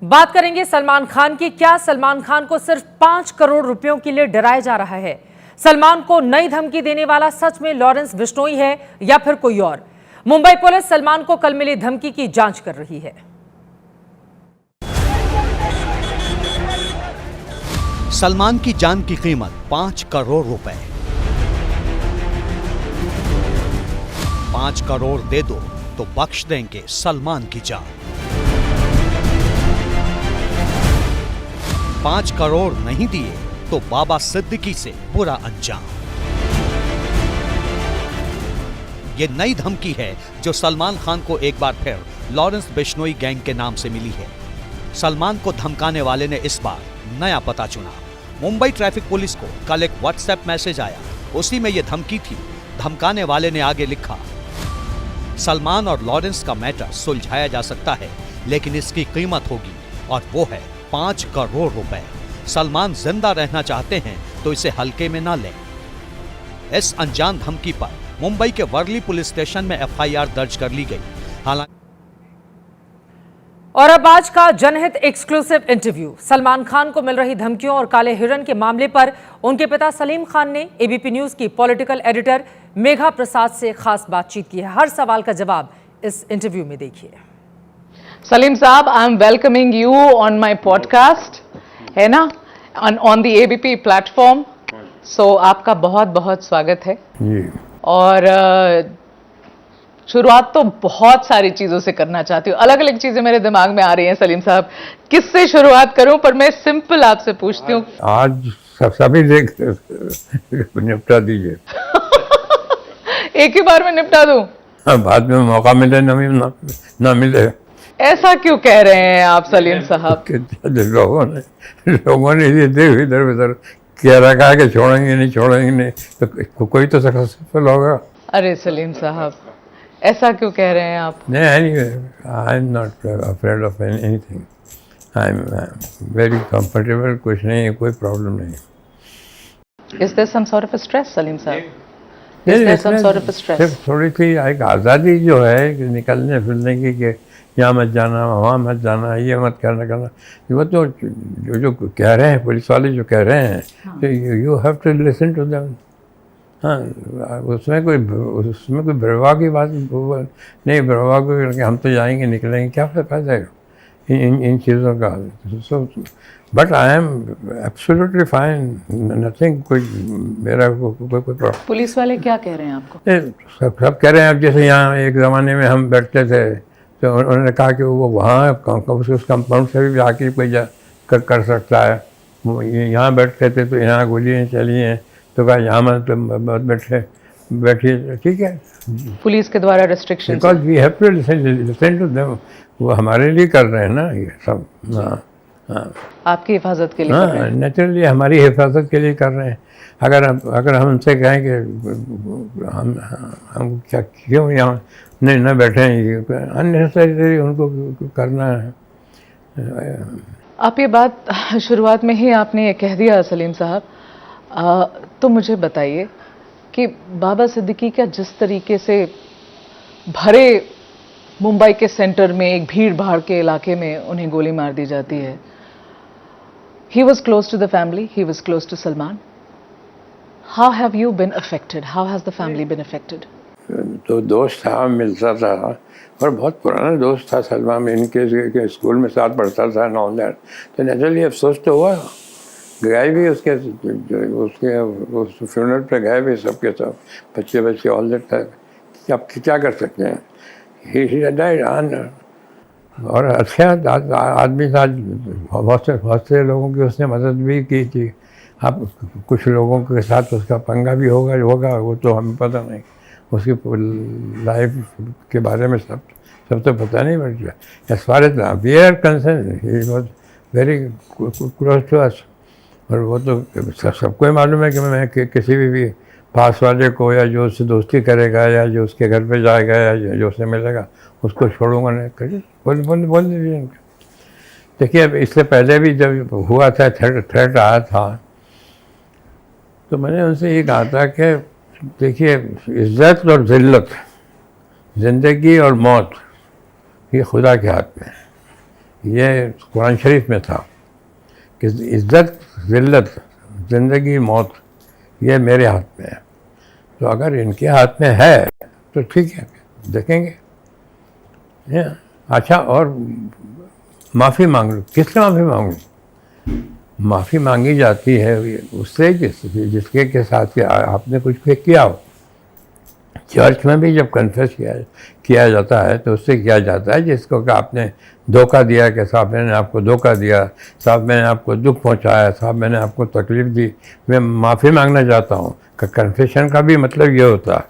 बात करेंगे सलमान खान की। क्या सलमान खान को सिर्फ 5 करोड़ रुपयों के लिए डराया जा रहा है? सलमान को नई धमकी देने वाला सच में लॉरेंस बिश्नोई है या फिर कोई और? मुंबई पुलिस सलमान को कल मिली धमकी की जांच कर रही है। सलमान की जान की कीमत 5 करोड़ रुपए। 5 करोड़ दे दो तो बख्श देंगे सलमान की जान। 5 करोड़ नहीं दिए तो बाबा सिद्दीकी से बुरा अंजाम। ये नई धमकी है जो सलमान खान को एक बार फिर लॉरेंस बिश्नोई गैंग के नाम से मिली है। सलमान को धमकाने वाले ने इस बार नया पता चुना। मुंबई ट्रैफिक पुलिस को कल एक व्हाट्सएप मैसेज आया, उसी में यह धमकी थी। धमकाने वाले ने आगे लिखा, सलमान और लॉरेंस का मैटर सुलझाया जा सकता है, लेकिन इसकी कीमत होगी और वो है 5 करोड़ रुपए। सलमान जिंदा रहना चाहते हैं तो इसे हल्के में ना लें। इस अनजान धमकी पर मुंबई के वर्ली पुलिस स्टेशन में एफआईआर दर्ज कर ली गई। हालांकि और अब आज का जनहित एक्सक्लूसिव इंटरव्यू। सलमान खान को मिल रही धमकियों और काले हिरन के मामले पर उनके पिता सलीम खान ने एबीपी न्यूज की पॉलिटिकल एडिटर मेघा प्रसाद से खास बातचीत की है। हर सवाल का जवाब इस इंटरव्यू में देखिए। सलीम साहब, I am welcoming you on my podcast, है ना, ऑन द एबीपी प्लेटफॉर्म। सो आपका बहुत बहुत स्वागत है जी। और शुरुआत तो बहुत सारी चीजों से करना चाहती हूँ, अलग अलग चीजें मेरे दिमाग में आ रही हैं। सलीम साहब, किससे शुरुआत करूं? पर मैं सिंपल आपसे पूछती हूँ। आज सभी निपटा दीजिए। एक ही बार में निपटा दूं? बाद में मौका मिले ना मिले। ऐसा क्यों कह रहे हैं आप सलीम साहब? लोगों ने इधर उधर कह रखा है कि छोड़ेंगे नहीं, तो कोई तो सक्सेसफुल होगा। अरे सलीम साहब, ऐसा क्यों कह रहे हैं आप? नहीं, I am not afraid of anything. I am very comfortable, कुछ नहीं है, कोई प्रॉब्लम नहीं। Is there some sort of stress Salim साहब? Is there some sort of stress? थोड़ी सी एक आज़ादी जो है निकलने फिरने की, कि यहाँ मत जाना, वहाँ मत जाना, ये मत करना। वो तो जो कह रहे हैं पुलिस वाले, जो कह रहे हैं, तो you have to listen to them. हाँ, उसमें कोई बरवा की बात नहीं। बरवा को हम तो जाएंगे निकलेंगे, क्या फायदा है इन चीज़ों का? But I am absolutely fine, nothing. कोई मेरा कोई प्रॉब्लम। पुलिस वाले क्या कह रहे हैं आपको? सब कह रहे हैं। अब जैसे यहाँ एक ज़माने में हम बैठते थे तो उन्होंने कहा कि वो वहाँ उस कंपाउंड से भी आके कोई कर सकता है। यहाँ बैठते थे तो यहाँ गोलियाँ चली हैं, तो कहा यहाँ मत बैठिए, ठीक है। पुलिस के द्वारा restriction, because we have to listen to them. वो हमारे लिए कर रहे हैं ना ये सब। हाँ, आपकी हिफाजत के लिए। हाँ, नेचुरली हमारी हिफाजत के लिए कर रहे हैं। अगर हम उनसे कहें कि हम क्या क्यों यहाँ नहीं बैठे हैं, अननेसेसरी उनको करना है। आप ये बात शुरुआत में ही आपने ये कह दिया सलीम साहब, तो मुझे बताइए कि बाबा सिद्दीकी का जिस तरीके से भरे मुंबई के सेंटर में एक भीड़ भाड़ के इलाके में उन्हें गोली मार दी जाती है। He was close to the family, he was close to Salman. How have you been affected? How has the family been affected? तो दोस्त था, मिलता था, और बहुत पुराना दोस्त था सलमान। इनके स्कूल में साथ पढ़ता था, नॉलेज। तो नेचुरली अफसोस तो हुआ। गए भी उसके उस फ्यूनरल पे गए भी, सबके सब बच्चे ऑल दैट था। अब क्या कर सकते हैं? He died on. और अच्छा आदमी था, बहुत से लोगों की उसने मदद भी की थी। अब कुछ लोगों के साथ उसका पंगा भी होगा, वो तो हमें पता नहीं। उसकी लाइफ के बारे में सब तो पता नहीं बट गया। As far as we are concerned, he was very close to us. और वो तो सबको ही मालूम है कि मैं किसी भी पास वाले को, या जो उससे दोस्ती करेगा, या जो उसके घर पे जाएगा, या जो उससे मिलेगा, उसको छोड़ूंगा नहीं। करिए, बोल दीजिए उनको। देखिए, अब इससे पहले भी जब हुआ था, थ्रेट आया था, तो मैंने उनसे ये कहा था कि देखिए, इज्जत और ज़िल्लत, ज़िंदगी और मौत, ये खुदा के हाथ में है। ये कुरान शरीफ में था कि इज़्ज़त ज़िल्लत ज़िंदगी मौत ये मेरे हाथ में है। तो अगर इनके हाथ में है तो ठीक है, देखेंगे। अच्छा, और माफ़ी मांग लो। किससे माफ़ी मांगूँ? माफ़ी मांगी जाती है उससे जिसके साथ आपने कुछ किया हो। चर्च में भी जब कन्फेस किया जाता है तो उससे किया जाता है जिसको कि आपने धोखा दिया, कि साहब मैंने आपको धोखा दिया, साहब मैंने आपको दुख पहुंचाया, साहब मैंने आपको तकलीफ़ दी, मैं माफ़ी मांगना चाहता हूँ। कन्फेशन का भी मतलब ये होता है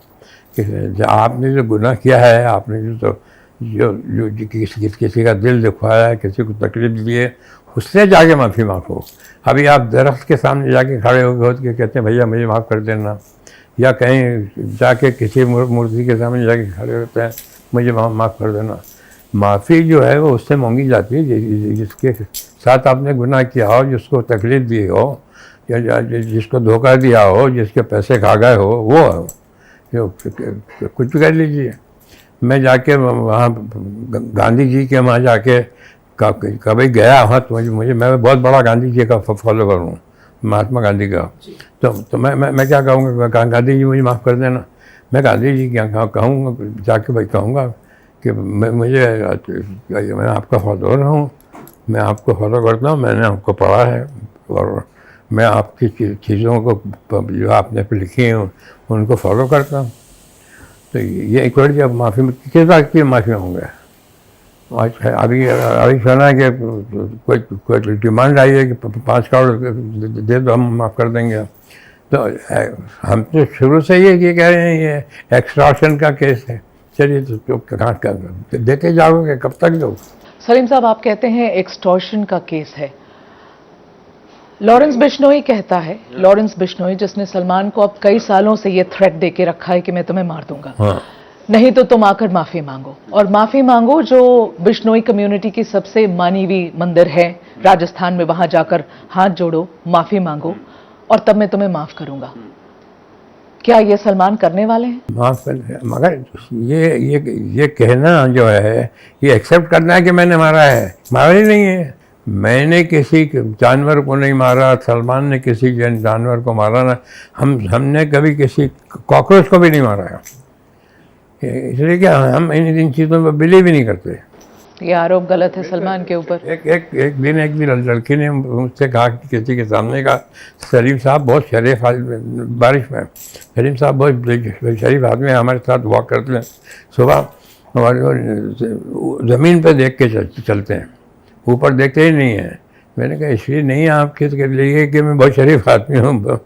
कि आपने जो गुनाह किया है, आपने जो किसी का दिल दुखवाया है, किसी को तकलीफ़ दी है, उससे जाके माफ़ी मांगो। अभी आप दरख्त के सामने जाके खड़े हो के कहते हैं भैया मुझे माफ़ कर देना, या कहीं जाके किसी मूर्ति के सामने जाके खड़े होते हैं मुझे माफ़ कर देना। माफ़ी जो है वो उससे मांगी जाती है जिसके साथ आपने गुनाह किया हो, जिसको तकलीफ़ दी हो, या जिसको धोखा दिया हो, जिसके पैसे खा गए हो, वो कुछ भी कर लीजिए। मैं जाके वहाँ गांधी जी के वहाँ जाके कभी गया वहाँ तो मैं बहुत बड़ा गांधी जी का फॉलो करूँ, महात्मा गांधी का। तो मैं क्या कहूँगा, गांधी जी मुझे माफ़ कर देना। मैं गांधी जी क्या कहूँगा, जाके भाई कहूँगा कि मैं आपका फॉलोअर हूँ, मैं आपको फॉलो करता हूँ, मैंने आपको पढ़ा है और मैं आपकी चीज़ों को जो आपने लिखी हैं उनको फॉलो करता हूँ। तो ये एक बार जब माफ़ी किस बात की माफ़ी मांगूंगा? अभी सुना है कि कोई डिमांड आई है कि 5 करोड़ दे दो, हम माफ़ कर देंगे। तो हम तो शुरू से ये कह रहे हैं ये एक्सटॉर्शन का केस है। चलिए तो कहाँ देते जाओगे, कब तक दो? सलीम साहब, आप कहते हैं एक्सटॉर्शन का केस है। लॉरेंस बिश्नोई कहता है, लॉरेंस बिश्नोई जिसने सलमान को अब कई सालों से ये थ्रेट दे के रखा है कि मैं तुम्हें मार दूंगा, हाँ। नहीं तो तुम आकर माफी मांगो, और माफी मांगो जो बिश्नोई कम्युनिटी की सबसे मानी हुई मंदिर है राजस्थान में, वहां जाकर हाथ जोड़ो, माफी मांगो और तब मैं तुम्हें माफ करूंगा। क्या ये सलमान करने वाले हैं? माफ कर, मगर ये कहना जो है ये एक्सेप्ट करना है कि मैंने मारा है। मारा ही नहीं है, मैंने किसी जानवर को नहीं मारा, सलमान ने किसी जानवर को मारा ना, हमने कभी किसी कॉकरोच को भी नहीं मारा है। इसलिए क्या हम इन चीज़ों पर बिलीव ही नहीं करते। ये आरोप गलत है सलमान के ऊपर। एक दिन लड़की ने मुझसे कहा कि किसी के सामने का, सलीम साहब बहुत शरीफ बारिश में, सलीम साहब बहुत शरीफ आदमी हमारे साथ वॉक करते हैं सुबह और ज़मीन पे देख के चलते हैं, ऊपर देखते ही नहीं हैं। मैंने कहा इसलिए नहीं आप किसके लिए कि मैं बहुत शरीफ आदमी हूँ,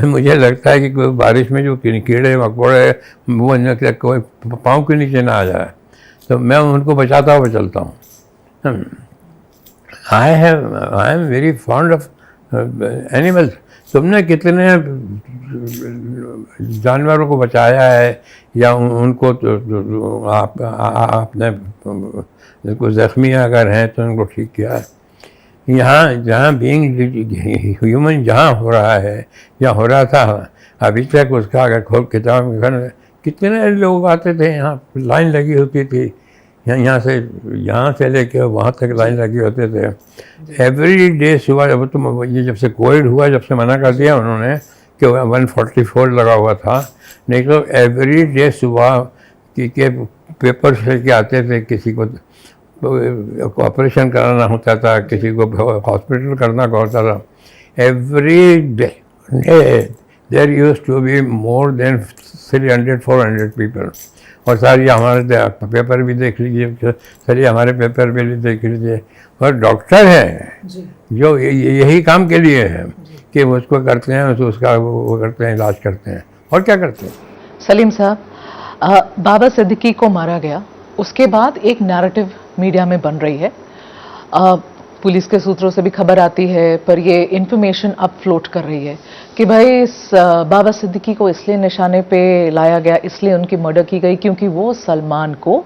मुझे लगता है कि कोई बारिश में जो कीड़े मकोड़े वो कोई पाँव के नीचे ना आ जाए, तो मैं उनको बचाता हुआ चलता हूँ। आई am very fond of animals. तुमने कितने जानवरों को बचाया है या उनको आपने उनको ज़ख्मी अगर हैं तो उनको ठीक किया है। यहाँ जहाँ बीइंग ह्यूमन जहाँ हो रहा है या हो रहा था अभी तक, उसका अगर खोल किताब कितने लोग आते थे, यहाँ लाइन लगी होती थी, यहाँ से लेके वहाँ तक लाइन लगी होते थे एवरी डे सुबह। जब तो ये जब से कोविड हुआ, जब से मना कर दिया उन्होंने कि 144 लगा हुआ था, नहीं तो एवरी डे सुबह के पेपर्स लेके आते थे, किसी को ऑपरेशन कराना होता था, किसी को हॉस्पिटल करना होता था। Every day there used to be more than 300-400 people. और सर ये हमारे पेपर भी देख लीजिए, सर ये हमारे पेपर भी देख लीजिए। और डॉक्टर हैं जो यही काम के लिए है कि उसको करते हैं, उसका वो करते हैं, इलाज करते हैं, और क्या करते हैं। सलीम साहब, बाबा सिद्दीकी को मारा गया, उसके बाद एक नैरेटिव मीडिया में बन रही है, पुलिस के सूत्रों से भी खबर आती है, पर ये इंफॉर्मेशन अब फ्लोट कर रही है कि भाई इस बाबा सिद्दीकी को इसलिए निशाने पे लाया गया, इसलिए उनकी मर्डर की गई क्योंकि वो सलमान को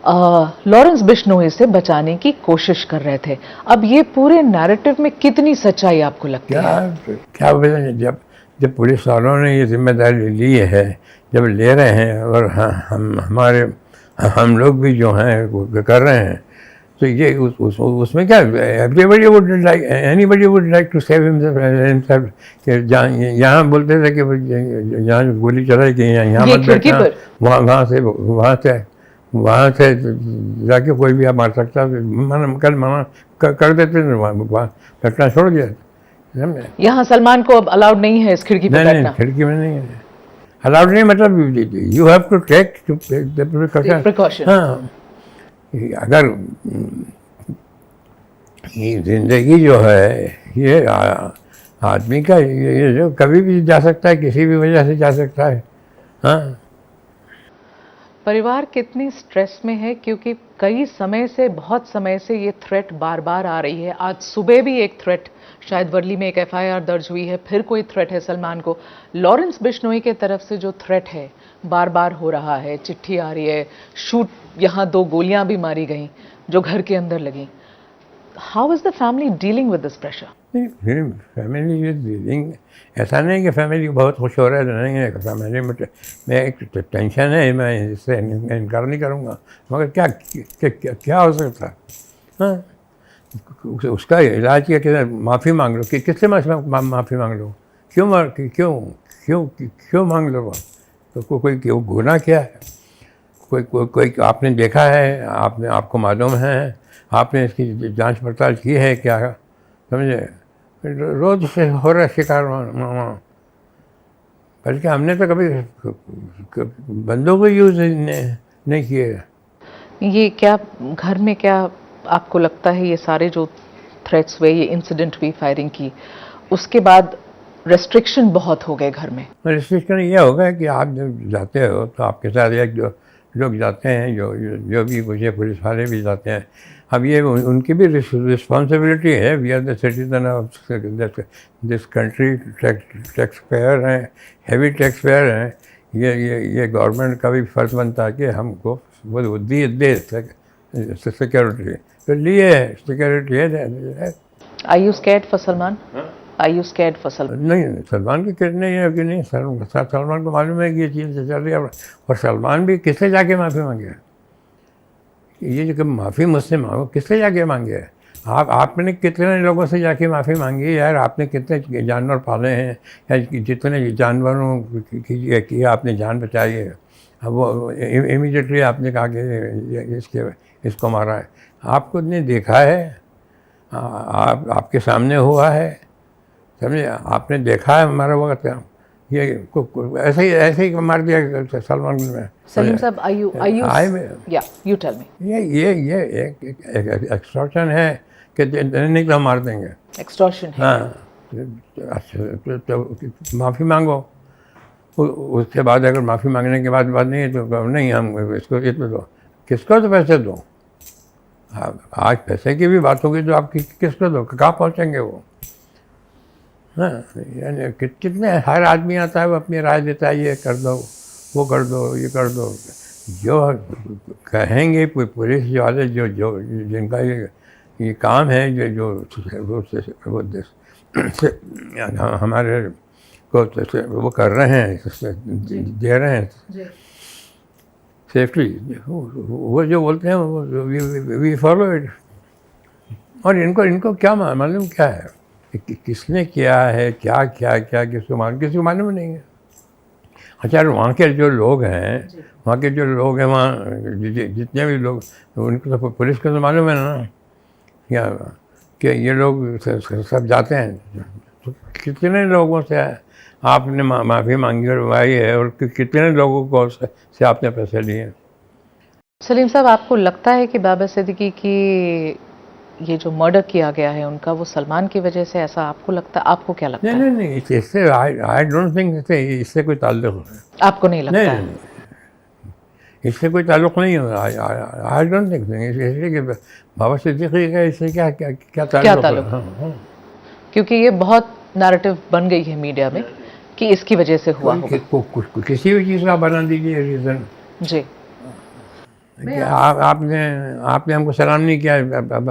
लॉरेंस बिश्नोई से बचाने की कोशिश कर रहे थे। अब ये पूरे नैरेटिव में कितनी सच्चाई आपको लगती है? क्या जब पुलिस वालों ने ये जिम्मेदारी ली है, जब ले रहे हैं, और हम लोग भी जो हैं वो कर रहे हैं, तो ये उसमें क्या, everybody would like, anybody would like to save himself. यहाँ बोलते थे कि यहाँ गोली चलाई कि यहाँ मत बैठना, वहाँ से जाके कोई भी आप मार सकता है। मना कर देते थे, वहाँ बैठना छोड़ दिया। यहाँ सलमान को अब अलाउड नहीं है इस खिड़की पर बैठना? खिड़की में नहीं है अलाउड, नहीं मतलब you have to take precaution. हाँ, अगर ये जिंदगी जो है ये आदमी का, ये जो कभी भी जा सकता है, किसी भी वजह से जा सकता है। हाँ, परिवार कितनी स्ट्रेस में है, क्योंकि कई समय से, बहुत समय से ये थ्रेट बार बार आ रही है। आज सुबह भी एक थ्रेट, शायद वर्ली में एक FIR दर्ज हुई है, फिर कोई थ्रेट है सलमान को। लॉरेंस बिश्नोई के तरफ से जो थ्रेट है बार बार हो रहा है, चिट्ठी आ रही है, शूट, यहाँ 2 गोलियां भी मारी गई जो घर के अंदर लगी। How is the family dealing with this pressure? Family dealing, ऐसा नहीं कि फैमिली बहुत खुश हो रहा है, नहीं है। फैमिली में एक टेंशन है, मैं इससे इनकार नहीं करूँगा, मगर क्या हो सकता है। हाँ, उसका इलाज किया कि माफ़ी मांग लो, कि किससे माफ़ी मांग लो, क्यों मांग लो? तो कोई गुनाह किया है? कोई आपने देखा है, आपको मालूम है, आपने इसकी जांच पड़ताल की है क्या? समझे, रोज से हो रहा शिकार वहाँ। बल्कि हमने तो कभी बंदूक को यूज़ नहीं किए। ये क्या घर में, क्या आपको लगता है ये सारे जो थ्रेट्स हुए, ये इंसिडेंट हुई, फायरिंग की, उसके बाद रेस्ट्रिक्शन बहुत हो गए घर में? रेस्ट्रिक्शन ये होगा कि आप जब जाते हो तो आपके साथ एक जो लोग जाते हैं, जो भी मुझे पुलिस वाले भी जाते हैं, अब ये उनकी भी रिस्पॉन्सिबिलिटी है। We are the citizen of this country, tax payer हैं, हेवी टैक्स पेयर हैं। ये गवर्नमेंट का भी फर्ज बनता है कि हमको वो दे सिक्योरिटी, तो लिए सिक्योरिटी है। Are you scared for Salman? Are you scared for Salman? नहीं, सलमान की किट नहीं है कि नहीं, सलमान को मालूम है कि ये चीज़ चल रही है। और सलमान भी किससे जाके माफ़ी मांगे? ये जो माफ़ी मुझसे मांगो, किससे जाके मांगे? आपने कितने लोगों से जाके माफ़ी मांगी यार? आपने कितने जानवर पाले हैं, या जितने जानवरों की आपने जान बचाई है, अब वो इमीडिएटली आपने कहा कि इसको मारा है? आपको ने देखा है, आपके सामने हुआ है, समझे, आपने देखा है मारा हुआ क्या? ये ऐसे ही मार दिया सलमान ने। सलीम साहब, you tell me. ये एक एक्सटॉर्शन है कि नहीं तो मार देंगे। एक्सटॉर्शन है। हाँ, तो माफ़ी मांगो, उसके बाद अगर माफ़ी मांगने के बाद नहीं है तो नहीं, हम इसको इतना दो, किसको तो पैसे दो। आज पैसे की भी बात होगी तो आप किसको दो, कहाँ पहुँचेंगे वो? हाँ, यानी कितने, हर आदमी आता है, वो अपनी राय देता है, ये कर दो, वो कर दो, ये कर दो। जो कहेंगे पुलिस वाले, जो जिनका ये काम है, जो हमारे को वो कर रहे हैं, दे रहे हैं सेफ्टी, वो जो बोलते हैं वी फॉलो इट। और इनको क्या मालूम क्या है कि किसने किया है, क्या किसको मालूम नहीं है। अच्छा, वहाँ के जो लोग हैं, वहाँ जितने भी लोग, उनको तो पुलिस को तो मालूम है ना क्या कि ये लोग सब जाते हैं। तो कितने लोगों से आपने माफ़ी मांगी और भाई है, और कितने लोगों को से आपने पैसे लिए? सलीम साहब, आपको लगता है कि बाबा सिद्दीकी की ये जो मर्डर किया गया है उनका, वो सलमान की वजह से, ऐसा आपको लगता है? आपको क्या लगता है? नहीं, इससे आई डोंट थिंक इससे कोई ताल्लुक है। आपको नहीं लगता? नहीं, इससे कोई ताल्लुक नहीं है। आई डोंट थिंक, इसलिए कि बाबा सिद्दीकी का इससे क्या ताल्लुक है? हाँ। क्योंकि ये बहुत नैरेटिव बन गई है मीडिया में कि इसकी वजह से हुआ होगा। किसी भी चीज़ का बना दीजिए रीज़न जी। आपने हमको सलाम नहीं किया, अब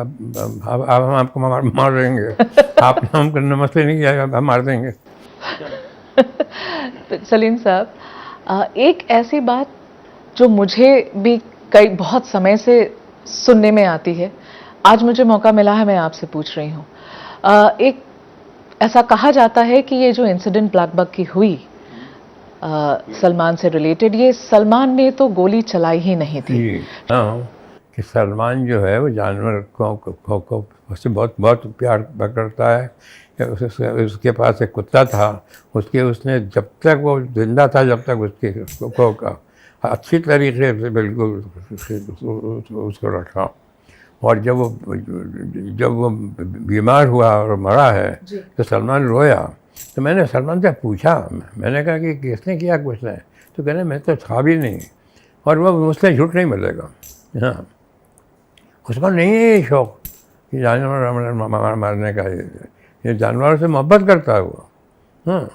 हम आपको मार देंगे। आपने हमको नमस्ते नहीं किया, अब हम मार देंगे। सलीम साहब, एक ऐसी बात जो मुझे भी बहुत समय से सुनने में आती है, आज मुझे मौका मिला है, मैं आपसे पूछ रही हूँ। एक ऐसा कहा जाता है कि ये जो इंसिडेंट ब्लैक बक की हुई सलमान से रिलेटेड, ये सलमान ने तो गोली चलाई ही नहीं थी। हाँ, कि सलमान जो है वो जानवर को उससे बहुत बहुत प्यार करता है। उसके पास एक कुत्ता था, उसने जब तक वो जिंदा था, जब तक उसको अच्छी तरीके से बिल्कुल उसको रखा। और जब वो बीमार हुआ और मरा है तो सलमान रोया। तो मैंने सलमान से पूछा, मैंने कहा कि किसने किया कुछ ने? तो कहने मैं तो था भी नहीं, और वो मुझसे झूठ नहीं मिलेगा। हाँ, उसको नहीं है ये शौक़ कि जानवर मारने का। ये जानवरों से मोहब्बत करता है वो। हाँ।